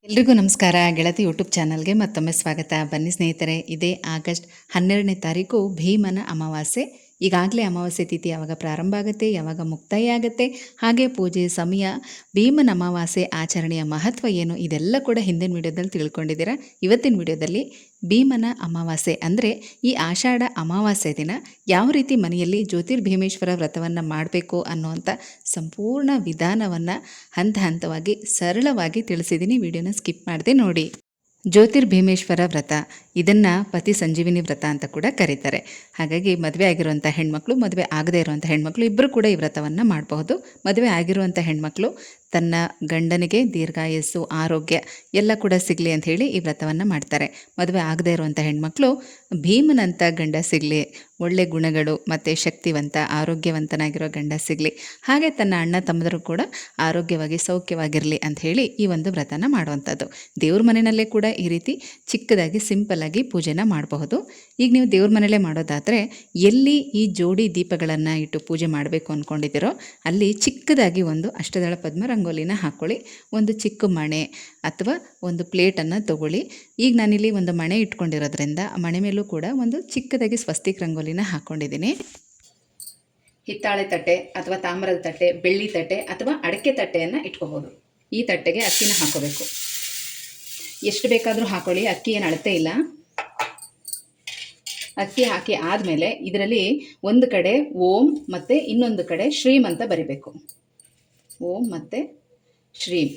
ಎಲ್ರಿಗೂ ನಮಸ್ಕಾರ. ಗೆಳತಿ ಯೂಟ್ಯೂಬ್ ಚಾನಲ್ಗೆ ಮತ್ತೊಮ್ಮೆ ಸ್ವಾಗತ. ಬನ್ನಿ ಸ್ನೇಹಿತರೆ, ಇದೇ ಆಗಸ್ಟ್ 12ನೇ ತಾರೀಕು ಭೀಮನ ಅಮಾವಾಸ್ಯೆ. ಈಗಾಗಲೇ ಅಮಾವಾಸ್ಯೆ ತಿಥಿ ಯಾವಾಗ ಪ್ರಾರಂಭ ಆಗುತ್ತೆ, ಯಾವಾಗ ಮುಕ್ತಾಯ ಆಗುತ್ತೆ, ಹಾಗೆ ಪೂಜೆ ಸಮಯ, ಭೀಮನ ಅಮಾವಾಸ್ಯೆ ಆಚರಣೆಯ ಮಹತ್ವ ಏನು, ಇದೆಲ್ಲ ಕೂಡ ಹಿಂದಿನ ವಿಡಿಯೋದಲ್ಲಿ ತಿಳ್ಕೊಂಡಿದ್ದೀರಾ. ಇವತ್ತಿನ ವಿಡಿಯೋದಲ್ಲಿ ಭೀಮನ ಅಮಾವಾಸ್ಯೆ ಅಂದರೆ ಈ ಆಷಾಢ ಅಮಾವಾಸ್ಯೆ ದಿನ ಯಾವ ರೀತಿ ಮನೆಯಲ್ಲಿ ಜ್ಯೋತಿರ್ಭೀಮೇಶ್ವರ ವ್ರತವನ್ನು ಮಾಡಬೇಕು ಅನ್ನುವಂಥ ಸಂಪೂರ್ಣ ವಿಧಾನವನ್ನು ಹಂತ ಹಂತವಾಗಿ ಸರಳವಾಗಿ ತಿಳಿಸಿದ್ದೀನಿ. ವಿಡಿಯೋನ ಸ್ಕಿಪ್ ಮಾಡದೆ ನೋಡಿ. ಜ್ಯೋತಿರ್ಭೀಮೇಶ್ವರ ವ್ರತ, ಇದನ್ನು ಪತಿ ಸಂಜೀವಿನಿ ವ್ರತ ಅಂತ ಕೂಡ ಕರೀತಾರೆ. ಹಾಗಾಗಿ ಮದುವೆ ಆಗಿರುವಂಥ ಹೆಣ್ಮಕ್ಳು, ಮದುವೆ ಆಗದೇ ಇರುವಂಥ ಹೆಣ್ಮಕ್ಳು ಇಬ್ಬರು ಕೂಡ ಈ ವ್ರತವನ್ನು ಮಾಡಬಹುದು. ಮದುವೆ ಆಗಿರುವಂಥ ಹೆಣ್ಮಕ್ಳು ತನ್ನ ಗಂಡನಿಗೆ ದೀರ್ಘಾಯಸ್ಸು, ಆರೋಗ್ಯ ಎಲ್ಲ ಕೂಡ ಸಿಗಲಿ ಅಂತ ಹೇಳಿ ಈ ವ್ರತವನ್ನು ಮಾಡ್ತಾರೆ. ಮದುವೆ ಆಗದೇ ಇರುವಂಥ ಹೆಣ್ಮಕ್ಳು ಭೀಮನಂಥ ಗಂಡ ಸಿಗಲಿ, ಒಳ್ಳೆ ಗುಣಗಳು ಮತ್ತು ಶಕ್ತಿವಂತ ಆರೋಗ್ಯವಂತನಾಗಿರೋ ಗಂಡ ಸಿಗಲಿ, ಹಾಗೆ ತನ್ನ ಅಣ್ಣ ತಮ್ಮದರು ಕೂಡ ಆರೋಗ್ಯವಾಗಿ ಸೌಖ್ಯವಾಗಿರಲಿ ಅಂತ ಹೇಳಿ ಈ ಒಂದು ವ್ರತನ ಮಾಡುವಂಥದ್ದು. ದೇವ್ರ ಮನೆಯಲ್ಲೇ ಕೂಡ ಈ ರೀತಿ ಚಿಕ್ಕದಾಗಿ ಸಿಂಪಲ್ಲಾಗಿ ಪೂಜೆನ ಮಾಡಬಹುದು. ಈಗ ನೀವು ದೇವ್ರ ಮನೆಯಲ್ಲೇ ಮಾಡೋದಾದರೆ ಎಲ್ಲಿ ಈ ಜೋಡಿ ದೀಪಗಳನ್ನು ಇಟ್ಟು ಪೂಜೆ ಮಾಡಬೇಕು ಅಂದ್ಕೊಂಡಿದ್ದೀರೋ ಅಲ್ಲಿ ಚಿಕ್ಕದಾಗಿ ಒಂದು ಅಷ್ಟದಳ ಪದ್ಮ ರಂಗೋಲಿನ ಹಾಕ್ಕೊಳ್ಳಿ. ಒಂದು ಚಿಕ್ಕ ಮಣೆ ಅಥವಾ ಒಂದು ಪ್ಲೇಟನ್ನು ತಗೊಳ್ಳಿ. ಈಗ ನಾನಿಲ್ಲಿ ಒಂದು ಮಣೆ ಇಟ್ಕೊಂಡಿರೋದ್ರಿಂದ ಮಣೆ ಮೇಲೂ ಕೂಡ ಒಂದು ಚಿಕ್ಕದಾಗಿ ಸ್ವಸ್ತಿಕ್ ರಂಗೋಲಿನ ಹಾಕ್ಕೊಂಡಿದ್ದೀನಿ. ಹಿತ್ತಾಳೆ ತಟ್ಟೆ ಅಥವಾ ತಾಮ್ರದ ತಟ್ಟೆ, ಬೆಳ್ಳಿ ತಟ್ಟೆ ಅಥವಾ ಅಡಕೆ ತಟ್ಟೆಯನ್ನು ಇಟ್ಕೋಬೋದು. ಈ ತಟ್ಟೆಗೆ ಅಕ್ಕಿನ ಹಾಕೋಬೇಕು. ಎಷ್ಟು ಬೇಕಾದರೂ ಹಾಕೊಳ್ಳಿ, ಅಕ್ಕಿ ಏನು ಅಳತೆ ಇಲ್ಲ. ಅಕ್ಕಿ ಹಾಕಿ ಆದಮೇಲೆ ಇದರಲ್ಲಿ ಒಂದು ಕಡೆ ಓಂ ಮತ್ತು ಇನ್ನೊಂದು ಕಡೆ ಶ್ರೀಮ್ ಅಂತ ಬರಿಬೇಕು. ಓಂ ಮತ್ತು ಶ್ರೀಮ್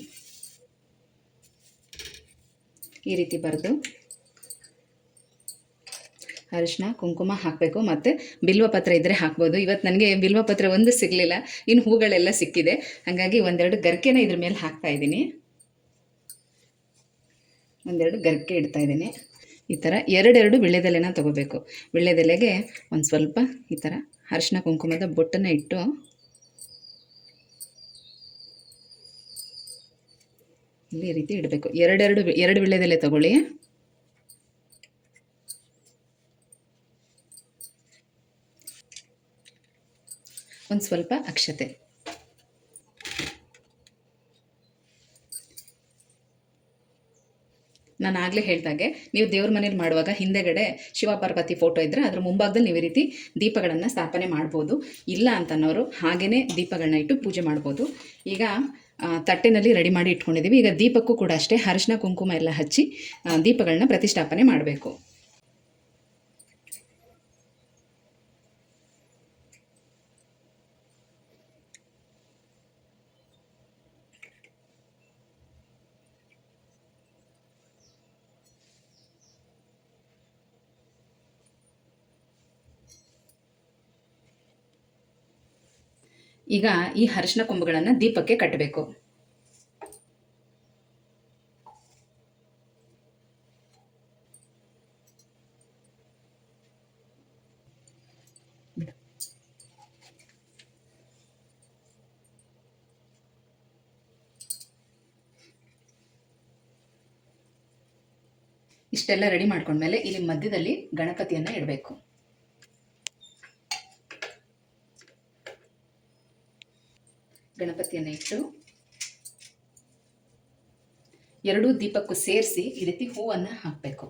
ಈ ರೀತಿ ಬರೆದು ಅರಿಶಿನ ಕುಂಕುಮ ಹಾಕಬೇಕು. ಮತ್ತು ಬಿಲ್ವಪತ್ರ ಇದ್ದರೆ ಹಾಕ್ಬೋದು. ಇವತ್ತು ನನಗೆ ಬಿಲ್ವಪತ್ರ ಒಂದು ಸಿಗಲಿಲ್ಲ, ಇನ್ನು ಹೂಗಳೆಲ್ಲ ಸಿಕ್ಕಿದೆ. ಹಾಗಾಗಿ ಒಂದೆರಡು ಗರಿಕೆನ ಇದ್ರ ಮೇಲೆ ಹಾಕ್ತಾಯಿದ್ದೀನಿ. ಒಂದೆರಡು ಗರಿಕೆ ಇಡ್ತಾಯಿದ್ದೀನಿ. ಈ ಥರ ಎರಡೆರಡು ವೀಳ್ಯದೆಲೆನ ತೊಗೋಬೇಕು. ವೀಳ್ಯದೆಲೆಗೆ ಒಂದು ಸ್ವಲ್ಪ ಈ ಥರ ಅರಿಶಿನ ಕುಂಕುಮದ ಬೊಟ್ಟನ್ನು ಇಟ್ಟು ಈ ರೀತಿ ಇಡಬೇಕು. ಎರಡು ವೀಳ್ಯದೆಲೆ ತಗೊಳ್ಳಿ. ಒಂದು ಸ್ವಲ್ಪ ಅಕ್ಷತೆ. ನಾನು ಆಗಲೇ ಹೇಳ್ದಾಗೆ ನೀವು ದೇವ್ರ ಮನೇಲಿ ಮಾಡುವಾಗ ಹಿಂದೆಗಡೆ ಶಿವ ಪಾರ್ವತಿ ಫೋಟೋ ಇದ್ದರೆ ಅದ್ರ ಮುಂಭಾಗದಲ್ಲಿ ನೀವು ಈ ರೀತಿ ದೀಪಗಳನ್ನು ಸ್ಥಾಪನೆ ಮಾಡ್ಬೋದು. ಇಲ್ಲ ಅಂತನೋರು ಹಾಗೆಯೇ ದೀಪಗಳನ್ನ ಇಟ್ಟು ಪೂಜೆ ಮಾಡ್ಬೋದು. ಈಗ ತಟ್ಟೆನಲ್ಲಿ ರೆಡಿ ಮಾಡಿ ಇಟ್ಕೊಂಡಿದ್ದೀವಿ. ಈಗ ದೀಪಕ್ಕೂ ಕೂಡ ಅಷ್ಟೇ ಅರಿಶಿನ ಕುಂಕುಮ ಎಲ್ಲ ಹಚ್ಚಿ ದೀಪಗಳನ್ನ ಪ್ರತಿಷ್ಠಾಪನೆ ಮಾಡಬೇಕು. ಈಗ ಈ ಅರಿಶಿನ ಕೊಂಬುಗಳನ್ನು ದೀಪಕ್ಕೆ ಕಟ್ಟಬೇಕು. ಇಷ್ಟೆಲ್ಲ ರೆಡಿ ಮಾಡ್ಕೊಂಡ್ಮೇಲೆ ಇಲ್ಲಿ ಮಧ್ಯದಲ್ಲಿ ಗಣಪತಿಯನ್ನು ಇಡಬೇಕು. ಗಣಪತಿಯನ್ನು ಇಟ್ಟು ಎರಡೂ ದೀಪಕ್ಕೂ ಸೇರಿಸಿ ಈ ರೀತಿ ಹೂವನ್ನು ಹಾಕಬೇಕು.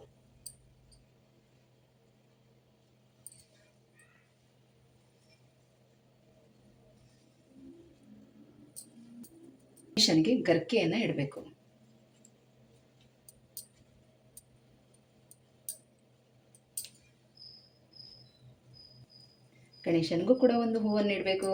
ಗಣೇಶನಿಗೆ ಗರ್ಕೆಯನ್ನು ಇಡಬೇಕು. ಗಣೇಶನಿಗೂ ಕೂಡ ಒಂದು ಹೂವನ್ನು ಇಡಬೇಕು.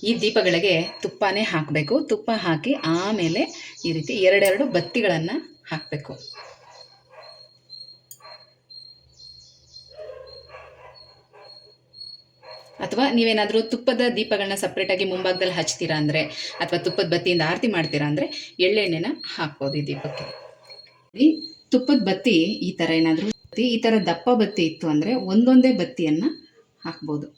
ಈ ದೀಪಗಳಿಗೆ ತುಪ್ಪನೇ ಹಾಕಬೇಕು. ತುಪ್ಪ ಹಾಕಿ ಆಮೇಲೆ ಈ ರೀತಿ ಎರಡೆರಡು ಬತ್ತಿಗಳನ್ನು ಹಾಕಬೇಕು. ಅಥವಾ ನೀವೇನಾದರೂ ತುಪ್ಪದ ದೀಪಗಳನ್ನ ಸಪ್ರೇಟಾಗಿ ಮುಂಭಾಗದಲ್ಲಿ ಹಚ್ತೀರಾ ಅಂದರೆ, ಅಥವಾ ತುಪ್ಪದ ಬತ್ತಿಯಿಂದ ಆರತಿ ಮಾಡ್ತೀರಾ ಅಂದರೆ ಎಳ್ಳೆಣ್ಣೆನ ಹಾಕ್ಬೋದು ಈ ದೀಪಕ್ಕೆ. ಈ ತುಪ್ಪದ ಬತ್ತಿ ಈ ಥರ ಏನಾದರೂ ಈ ಥರ ದಪ್ಪ ಬತ್ತಿ ಇತ್ತು ಅಂದರೆ ಒಂದೊಂದೇ ಬತ್ತಿಯನ್ನು ಹಾಕ್ಬೋದು.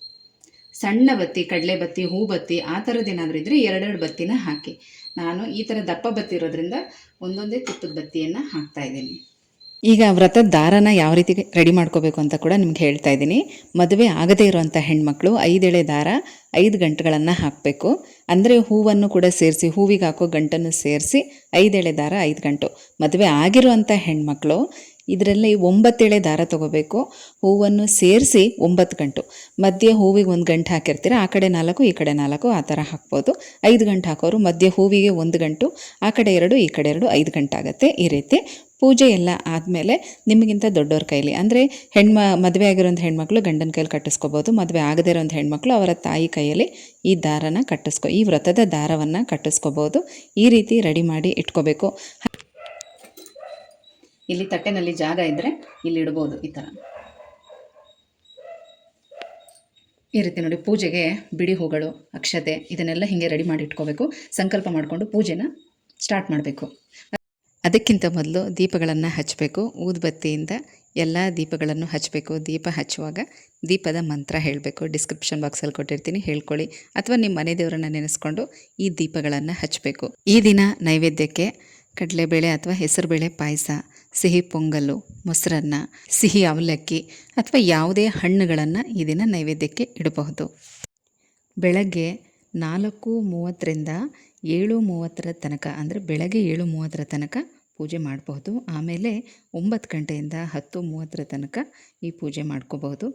ಸಣ್ಣ ಬತ್ತಿ, ಕಡಲೆ ಬತ್ತಿ, ಹೂ ಬತ್ತಿ ಆ ಥರದ್ದೇನಾದರೂ ಇದ್ದರೆ ಎರಡೆರಡು ಬತ್ತಿನ ಹಾಕಿ. ನಾನು ಈ ಥರ ದಪ್ಪ ಬತ್ತಿ ಇರೋದ್ರಿಂದ ಒಂದೊಂದೇ ತುಪ್ಪದ ಬತ್ತಿಯನ್ನು ಹಾಕ್ತಾಯಿದ್ದೀನಿ. ಈಗ ವ್ರತದ ದಾರನ ಯಾವ ರೀತಿ ರೆಡಿ ಮಾಡ್ಕೋಬೇಕು ಅಂತ ಕೂಡ ನಿಮ್ಗೆ ಹೇಳ್ತಾ ಇದ್ದೀನಿ. ಮದುವೆ ಆಗದೇ ಇರುವಂಥ ಹೆಣ್ಮಕ್ಳು 5 ಎಳೆ ದಾರ 5 ಗಂಟುಗಳನ್ನು ಹಾಕಬೇಕು. ಅಂದರೆ ಹೂವನ್ನು ಕೂಡ ಸೇರಿಸಿ, ಹೂವಿಗೆ ಹಾಕೋ ಗಂಟನ್ನು ಸೇರಿಸಿ 5 ಎಳೆ ದಾರ 5 ಗಂಟು. ಮದುವೆ ಆಗಿರುವಂಥ ಹೆಣ್ಮಕ್ಳು ಇದರಲ್ಲಿ 9 ಎಳೆ ದಾರ ತೊಗೋಬೇಕು. ಹೂವನ್ನು ಸೇರಿಸಿ 9 ಗಂಟು. ಮಧ್ಯೆ ಹೂವಿಗೆ 1 ಗಂಟು ಹಾಕಿರ್ತೀರ, ಆ ಕಡೆ 4 ಈ ಕಡೆ 4 ಆ ಥರ ಹಾಕ್ಬೋದು. 5 ಗಂಟು ಹಾಕೋರು ಮಧ್ಯೆ ಹೂವಿಗೆ 1 ಗಂಟು, ಆ ಕಡೆ 2 ಈ ಕಡೆ 2 5 ಗಂಟು ಆಗುತ್ತೆ. ಈ ರೀತಿ ಪೂಜೆ ಎಲ್ಲ ಆದಮೇಲೆ ನಿಮಗಿಂತ ದೊಡ್ಡವ್ರ ಕೈಲಿ, ಅಂದರೆ ಮದುವೆ ಆಗಿರೋಂಥ ಹೆಣ್ಮಕ್ಳು ಗಂಡನ ಕೈಲಿ ಕಟ್ಟಿಸ್ಕೋಬೋದು. ಮದುವೆ ಆಗದೇ ಇರೋಂಥ ಹೆಣ್ಮಕ್ಳು ಅವರ ತಾಯಿ ಕೈಯಲ್ಲಿ ಈ ದಾರನ ಈ ವ್ರತದ ದಾರವನ್ನು ಕಟ್ಟಿಸ್ಕೋಬೋದು. ಈ ರೀತಿ ರೆಡಿ ಮಾಡಿ ಇಟ್ಕೋಬೇಕು. ಇಲ್ಲಿ ತಟ್ಟೆನಲ್ಲಿ ಜಾಗ ಇದ್ದರೆ ಇಲ್ಲಿ ಇಡ್ಬೋದು. ಈ ಥರ ಈ ರೀತಿ ನೋಡಿ, ಪೂಜೆಗೆ ಬಿಡಿ ಹೂಗಳು, ಅಕ್ಷತೆ ಇದನ್ನೆಲ್ಲ ಹೀಗೆ ರೆಡಿ ಮಾಡಿ ಇಟ್ಕೋಬೇಕು. ಸಂಕಲ್ಪ ಮಾಡಿಕೊಂಡು ಪೂಜೆನ ಸ್ಟಾರ್ಟ್ ಮಾಡಬೇಕು. ಅದಕ್ಕಿಂತ ಮೊದಲು ದೀಪಗಳನ್ನು ಹಚ್ಚಬೇಕು. ಊದುಬತ್ತಿಯಿಂದ ಎಲ್ಲ ದೀಪಗಳನ್ನು ಹಚ್ಚಬೇಕು. ದೀಪ ಹಚ್ಚುವಾಗ ದೀಪದ ಮಂತ್ರ ಹೇಳಬೇಕು. ಡಿಸ್ಕ್ರಿಪ್ಷನ್ ಬಾಕ್ಸಲ್ಲಿ ಕೊಟ್ಟಿರ್ತೀನಿ, ಹೇಳ್ಕೊಳ್ಳಿ. ಅಥವಾ ನಿಮ್ಮ ಮನೆ ದೇವರನ್ನು ನೆನೆಸ್ಕೊಂಡು ಈ ದೀಪಗಳನ್ನು ಹಚ್ಚಬೇಕು. ಈ ದಿನ ನೈವೇದ್ಯಕ್ಕೆ ಕಡಲೆಬೇಳೆ ಅಥವಾ ಹೆಸರುಬೇಳೆ ಪಾಯಸ, ಸಿಹಿ ಪೊಂಗಲ್ಲು, ಮೊಸರನ್ನ, ಸಿಹಿ ಅವಲಕ್ಕಿ ಅಥವಾ ಯಾವುದೇ ಹಣ್ಣುಗಳನ್ನು ಈ ದಿನ ನೈವೇದ್ಯಕ್ಕೆ ಇಡಬಹುದು. ಬೆಳಗ್ಗೆ 4:30ರಿಂದ 7:30 ತನಕ, ಅಂದರೆ ಬೆಳಗ್ಗೆ 7:30 ತನಕ ಪೂಜೆ ಮಾಡಬಹುದು. ಆಮೇಲೆ 9 ಗಂಟೆಯಿಂದ 10:30 ತನಕ ಈ ಪೂಜೆ ಮಾಡ್ಕೋಬಹುದು.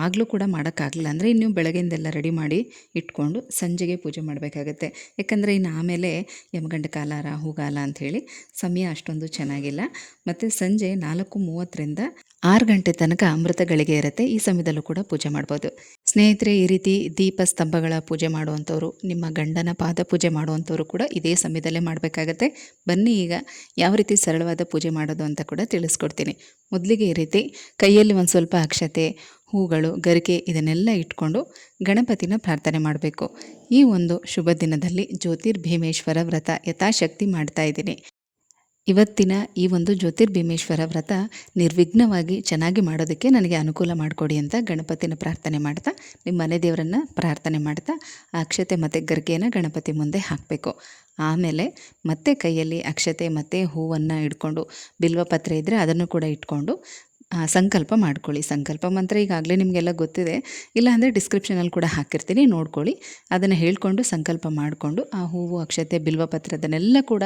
ಆಗಲೂ ಕೂಡ ಮಾಡೋಕ್ಕಾಗಲಿಲ್ಲ ಅಂದರೆ ಇನ್ನು ಬೆಳಗ್ಗೆಯಿಂದೆಲ್ಲ ರೆಡಿ ಮಾಡಿ ಇಟ್ಕೊಂಡು ಸಂಜೆಗೆ ಪೂಜೆ ಮಾಡಬೇಕಾಗತ್ತೆ. ಯಾಕಂದರೆ ಇನ್ನು ಆಮೇಲೆ ಯಮಗಂಡ ಕಾಲಾರ, ಹೂಗಾಲ ಅಂಥೇಳಿ ಸಮಯ ಅಷ್ಟೊಂದು ಚೆನ್ನಾಗಿಲ್ಲ. ಮತ್ತು ಸಂಜೆ 4:30ರಿಂದ 6 ಗಂಟೆ ತನಕ ಅಮೃತ ಗಳಿಗೆ ಇರುತ್ತೆ. ಈ ಸಮಯದಲ್ಲೂ ಕೂಡ ಪೂಜೆ ಮಾಡ್ಬೋದು. ಸ್ನೇಹಿತರೆ, ಈ ರೀತಿ ದೀಪ ಸ್ತಂಭಗಳ ಪೂಜೆ ಮಾಡುವಂಥವ್ರು, ನಿಮ್ಮ ಗಂಡನ ಪಾದ ಪೂಜೆ ಮಾಡುವಂಥವ್ರು ಕೂಡ ಇದೇ ಸಮಯದಲ್ಲೇ ಮಾಡಬೇಕಾಗತ್ತೆ. ಬನ್ನಿ ಈಗ ಯಾವ ರೀತಿ ಸರಳವಾದ ಪೂಜೆ ಮಾಡೋದು ಅಂತ ಕೂಡ ತಿಳಿಸ್ಕೊಡ್ತೀನಿ. ಮೊದಲಿಗೆ ಈ ರೀತಿ ಕೈಯಲ್ಲಿ ಒಂದು ಸ್ವಲ್ಪ ಅಕ್ಷತೆ, ಹೂಗಳು, ಗರಿಕೆ ಇದನ್ನೆಲ್ಲ ಇಟ್ಕೊಂಡು ಗಣಪತಿನ ಪ್ರಾರ್ಥನೆ ಮಾಡಬೇಕು. ಈ ಒಂದು ಶುಭ ದಿನದಲ್ಲಿ ಜ್ಯೋತಿರ್ಭೀಮೇಶ್ವರ ವ್ರತ ಯಥಾಶಕ್ತಿ ಮಾಡ್ತಾ ಇದ್ದೀನಿ. ಇವತ್ತಿನ ಈ ಒಂದು ಜ್ಯೋತಿರ್ಭೀಮೇಶ್ವರ ವ್ರತ ನಿರ್ವಿಘ್ನವಾಗಿ ಚೆನ್ನಾಗಿ ಮಾಡೋದಕ್ಕೆ ನನಗೆ ಅನುಕೂಲ ಮಾಡಿಕೊಡಿ ಅಂತ ಗಣಪತಿನ ಪ್ರಾರ್ಥನೆ ಮಾಡ್ತಾ, ನಿಮ್ಮ ಮನೆ ದೇವರನ್ನು ಪ್ರಾರ್ಥನೆ ಮಾಡ್ತಾ ಅಕ್ಷತೆ ಮತ್ತು ಗರಿಕೆಯನ್ನು ಗಣಪತಿ ಮುಂದೆ ಹಾಕಬೇಕು. ಆಮೇಲೆ ಮತ್ತೆ ಕೈಯಲ್ಲಿ ಅಕ್ಷತೆ ಮತ್ತು ಹೂವನ್ನು ಇಟ್ಕೊಂಡು, ಬಿಲ್ವಪತ್ರೆ ಇದ್ದರೆ ಅದನ್ನು ಕೂಡ ಇಟ್ಕೊಂಡು ಸಂಕಲ್ಪ ಮಾಡ್ಕೊಳ್ಳಿ. ಸಂಕಲ್ಪ ಮಂತ್ರ ಈಗಾಗಲೇ ನಿಮಗೆಲ್ಲ ಗೊತ್ತಿದೆ, ಇಲ್ಲಾಂದರೆ ಡಿಸ್ಕ್ರಿಪ್ಷನಲ್ಲಿ ಕೂಡ ಹಾಕಿರ್ತೀನಿ, ನೋಡ್ಕೊಳ್ಳಿ. ಅದನ್ನು ಹೇಳ್ಕೊಂಡು ಸಂಕಲ್ಪ ಮಾಡಿಕೊಂಡು ಆ ಹೂವು, ಅಕ್ಷತೆ, ಬಿಲ್ವಪತ್ರೆ ಅದನ್ನೆಲ್ಲ ಕೂಡ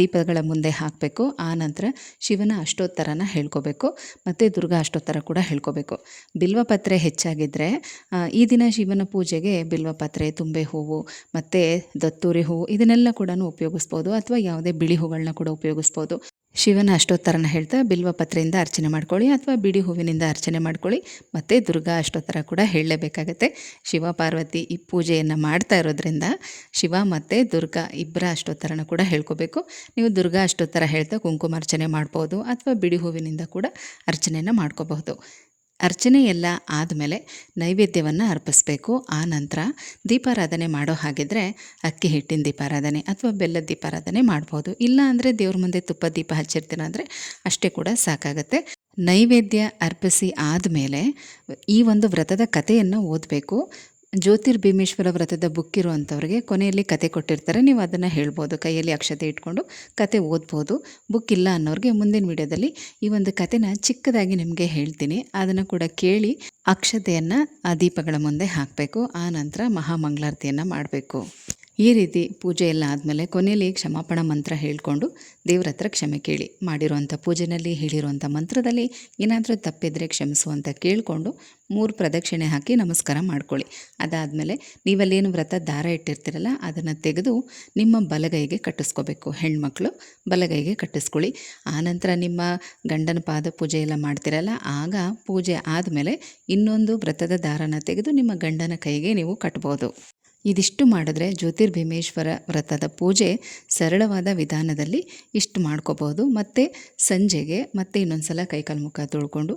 ದೀಪಗಳ ಮುಂದೆ ಹಾಕಬೇಕು. ಆನಂತರ ಶಿವನ ಅಷ್ಟೋತ್ತರನ ಹೇಳ್ಕೋಬೇಕು ಮತ್ತು ದುರ್ಗಾ ಅಷ್ಟೋತ್ತರ ಕೂಡ ಹೇಳ್ಕೋಬೇಕು. ಬಿಲ್ವಪತ್ರೆ ಹೆಚ್ಚಾಗಿದ್ದರೆ ಈ ದಿನ ಶಿವನ ಪೂಜೆಗೆ ಬಿಲ್ವಪತ್ರೆ, ತುಂಬೆ ಹೂವು ಮತ್ತು ದತ್ತೂರಿ ಹೂವು ಇದನ್ನೆಲ್ಲ ಕೂಡ ಉಪಯೋಗಿಸ್ಬೋದು. ಅಥವಾ ಯಾವುದೇ ಬಿಳಿ ಹೂಗಳನ್ನ ಕೂಡ ಉಪಯೋಗಿಸ್ಬೋದು. ಶಿವನ ಅಷ್ಟೋತ್ತರನ ಹೇಳ್ತಾ ಬಿಲ್ವಪತ್ರೆಯಿಂದ ಅರ್ಚನೆ ಮಾಡ್ಕೊಳ್ಳಿ ಅಥವಾ ಬಿಡಿ ಹೂವಿನಿಂದ ಅರ್ಚನೆ ಮಾಡ್ಕೊಳ್ಳಿ. ಮತ್ತು ದುರ್ಗಾ ಅಷ್ಟೋತ್ತರ ಕೂಡ ಹೇಳಲೇಬೇಕಾಗತ್ತೆ. ಶಿವ ಪಾರ್ವತಿ ಈ ಪೂಜೆಯನ್ನು ಮಾಡ್ತಾ ಇರೋದ್ರಿಂದ ಶಿವ ಮತ್ತು ದುರ್ಗಾ ಇಬ್ಬರ ಅಷ್ಟೋತ್ತರನ ಕೂಡ ಹೇಳ್ಕೋಬೇಕು. ನೀವು ದುರ್ಗಾ ಅಷ್ಟೋತ್ತರ ಹೇಳ್ತಾ ಕುಂಕುಮಾರ್ಚನೆ ಮಾಡ್ಬೋದು ಅಥವಾ ಬಿಡಿ ಹೂವಿನಿಂದ ಕೂಡ ಅರ್ಚನೆಯನ್ನು ಮಾಡ್ಕೋಬಹುದು. ಅರ್ಚನೆ ಎಲ್ಲ ಆದಮೇಲೆ ನೈವೇದ್ಯವನ್ನು ಅರ್ಪಿಸಬೇಕು. ಆ ನಂತರ ದೀಪಾರಾಧನೆ ಮಾಡೋ ಹಾಗಿದ್ರೆ ಅಕ್ಕಿ ಹಿಟ್ಟಿನ ದೀಪಾರಾಧನೆ ಅಥವಾ ಬೆಲ್ಲದ ದೀಪಾರಾಧನೆ ಮಾಡ್ಬೋದು. ಇಲ್ಲ ಅಂದರೆ ದೇವ್ರ ಮುಂದೆ ತುಪ್ಪ ದೀಪ ಹಚ್ಚಿರ್ತೀರ ಅಂದರೆ ಅಷ್ಟೇ ಕೂಡ ಸಾಕಾಗುತ್ತೆ. ನೈವೇದ್ಯ ಅರ್ಪಿಸಿ ಆದಮೇಲೆ ಈ ಒಂದು ವ್ರತದ ಕಥೆಯನ್ನು ಓದಬೇಕು. ಜ್ಯೋತಿರ್ಭೀಮೇಶ್ವರ ವ್ರತದ ಬುಕ್ ಇರುವಂಥವ್ರಿಗೆ ಕೊನೆಯಲ್ಲಿ ಕತೆ ಕೊಟ್ಟಿರ್ತಾರೆ, ನೀವು ಅದನ್ನು ಹೇಳ್ಬೋದು. ಕೈಯಲ್ಲಿ ಅಕ್ಷತೆ ಇಟ್ಕೊಂಡು ಕತೆ ಓದ್ಬೋದು. ಬುಕ್ ಇಲ್ಲ ಅನ್ನೋರಿಗೆ ಮುಂದಿನ ವಿಡಿಯೋದಲ್ಲಿ ಈ ಒಂದು ಕತೆನ ಚಿಕ್ಕದಾಗಿ ನಿಮಗೆ ಹೇಳ್ತೀನಿ, ಅದನ್ನು ಕೂಡ ಕೇಳಿ ಅಕ್ಷತೆಯನ್ನು ಆ ದೀಪಗಳ ಮುಂದೆ ಹಾಕಬೇಕು. ಆ ನಂತರ ಮಹಾಮಂಗಳಾರತಿಯನ್ನು ಮಾಡಬೇಕು. ಈ ರೀತಿ ಪೂಜೆ ಎಲ್ಲ ಆದಮೇಲೆ ಕೊನೆಯಲ್ಲಿ ಕ್ಷಮಾಪಣಾ ಮಂತ್ರ ಹೇಳಿಕೊಂಡು ದೇವ್ರ ಹತ್ರ ಕ್ಷಮೆ ಕೇಳಿ. ಮಾಡಿರುವಂಥ ಪೂಜೆಯಲ್ಲಿ ಹೇಳಿರುವಂಥ ಮಂತ್ರದಲ್ಲಿ ಏನಾದರೂ ತಪ್ಪಿದ್ರೆ ಕ್ಷಮಿಸುವಂತ ಕೇಳಿಕೊಂಡು 3 ಪ್ರದಕ್ಷಿಣೆ ಹಾಕಿ ನಮಸ್ಕಾರ ಮಾಡ್ಕೊಳ್ಳಿ. ಅದಾದಮೇಲೆ ನೀವಲ್ಲೇನು ವ್ರತ ದಾರ ಇಟ್ಟಿರ್ತೀರಲ್ಲ ಅದನ್ನು ತೆಗೆದು ನಿಮ್ಮ ಬಲಗೈಗೆ ಕಟ್ಟಿಸ್ಕೋಬೇಕು. ಹೆಣ್ಮಕ್ಳು ಬಲಗೈಗೆ ಕಟ್ಟಿಸ್ಕೊಳ್ಳಿ. ಆನಂತರ ನಿಮ್ಮ ಗಂಡನ ಪಾದ ಪೂಜೆ ಎಲ್ಲ ಮಾಡ್ತಿರಲ್ಲ, ಆಗ ಪೂಜೆ ಆದಮೇಲೆ ಇನ್ನೊಂದು ವ್ರತದ ದಾರನ ತೆಗೆದು ನಿಮ್ಮ ಗಂಡನ ಕೈಗೆ ನೀವು ಕಟ್ಬೋದು. ಇದಿಷ್ಟು ಮಾಡಿದ್ರೆ ಜ್ಯೋತಿರ್ಭೀಮೇಶ್ವರ ವ್ರತದ ಪೂಜೆ ಸರಳವಾದ ವಿಧಾನದಲ್ಲಿ ಇಷ್ಟು ಮಾಡ್ಕೋಬೋದು. ಮತ್ತು ಸಂಜೆಗೆ ಮತ್ತೆ ಇನ್ನೊಂದು ಸಲ ಕೈಕಾಲು ಮುಖ ತೊಳ್ಕೊಂಡು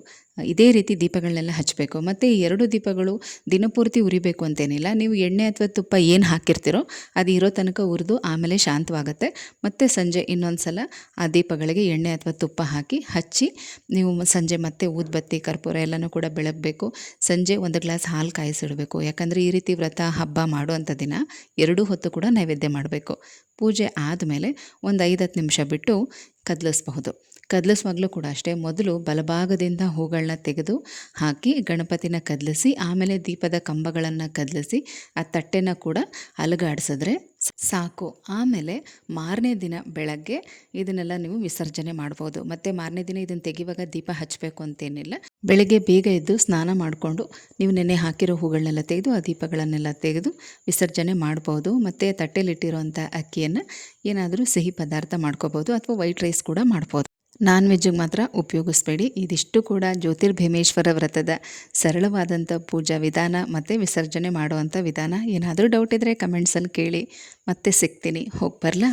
ಇದೇ ರೀತಿ ದೀಪಗಳನ್ನೆಲ್ಲ ಹಚ್ಚಬೇಕು. ಮತ್ತು ಈ 2 ದೀಪಗಳು ದಿನಪೂರ್ತಿ ಉರಿಬೇಕು ಅಂತೇನಿಲ್ಲ. ನೀವು ಎಣ್ಣೆ ಅಥವಾ ತುಪ್ಪ ಏನು ಹಾಕಿರ್ತೀರೋ ಅದು ಇರೋ ತನಕ ಉರಿದು ಆಮೇಲೆ ಶಾಂತವಾಗುತ್ತೆ. ಮತ್ತು ಸಂಜೆ ಇನ್ನೊಂದು ಸಲ ಆ ದೀಪಗಳಿಗೆ ಎಣ್ಣೆ ಅಥವಾ ತುಪ್ಪ ಹಾಕಿ ಹಚ್ಚಿ ನೀವು ಸಂಜೆ ಮತ್ತೆ ಊದುಬತ್ತಿ, ಕರ್ಪೂರ ಎಲ್ಲನೂ ಕೂಡ ಬೆಳಗಬೇಕು. ಸಂಜೆ 1 ಗ್ಲಾಸ್ ಹಾಲು ಕಾಯಿಸಿಡಬೇಕು. ಯಾಕಂದರೆ ಈ ರೀತಿ ವ್ರತ ಹಬ್ಬ ಮಾಡುವಂಥ ದಿನ 2 ಹೊತ್ತು ಕೂಡ ನೈವೇದ್ಯ ಮಾಡಬೇಕು. ಪೂಜೆ ಆದಮೇಲೆ ಒಂದು 5-10 ನಿಮಿಷ ಬಿಟ್ಟು ಕದಲಿಸಬಹುದು. ಕದಲಿಸುವಾಗಲೂ ಕೂಡ ಅಷ್ಟೇ ಮೊದಲು ಬಲಭಾಗದಿಂದ ಹೂಗಳನ್ನ ತೆಗೆದು ಹಾಕಿ ಗಣಪತಿನ ಕದಲಿಸಿ, ಆಮೇಲೆ ದೀಪದ ಕಂಬಗಳನ್ನು ಕದಲಿಸಿ ಆ ತಟ್ಟೆನ ಕೂಡ ಅಲುಗಾಡಿಸಿದ್ರೆ ಸಾಕು. ಆಮೇಲೆ ಮಾರನೇ ದಿನ ಬೆಳಗ್ಗೆ ಇದನ್ನೆಲ್ಲ ನೀವು ವಿಸರ್ಜನೆ ಮಾಡ್ಬೋದು. ಮತ್ತು ಮಾರನೇ ದಿನ ಇದನ್ನು ತೆಗೆಯುವಾಗ ದೀಪ ಹಚ್ಚಬೇಕು ಅಂತೇನಿಲ್ಲ. ಬೆಳಗ್ಗೆ ಬೇಗ ಎದ್ದು ಸ್ನಾನ ಮಾಡಿಕೊಂಡು ನೀವು ನೆನೆ ಹಾಕಿರೋ ಹೂಗಳನ್ನೆಲ್ಲ ತೆಗೆದು ಆ ದೀಪಗಳನ್ನೆಲ್ಲ ತೆಗೆದು ವಿಸರ್ಜನೆ ಮಾಡ್ಬೋದು. ಮತ್ತು ತಟ್ಟೆಲಿಟ್ಟಿರೋಂಥ ಅಕ್ಕಿಯನ್ನು ಏನಾದರೂ ಸಿಹಿ ಪದಾರ್ಥ ಮಾಡ್ಕೋಬೋದು ಅಥವಾ ವೈಟ್ ರೈಸ್ ಕೂಡ ಮಾಡ್ಬೋದು. ನಾನ್ ವೆಜ್ಜಿಗೆ ಮಾತ್ರ ಉಪಯೋಗಿಸ್ಬೇಡಿ. ಇದಿಷ್ಟು ಕೂಡ ಜ್ಯೋತಿರ್ಭೀಮೇಶ್ವರ ವ್ರತದ ಸರಳವಾದಂಥ ಪೂಜಾ ವಿಧಾನ ಮತ್ತು ವಿಸರ್ಜನೆ ಮಾಡುವಂಥ ವಿಧಾನ. ಏನಾದರೂ ಡೌಟ್ ಇದ್ದರೆ ಕಮೆಂಟ್ಸಲ್ಲಿ ಕೇಳಿ. ಮತ್ತೆ ಸಿಗ್ತೀನಿ. ಹೋಗಿ ಬರಲಾ?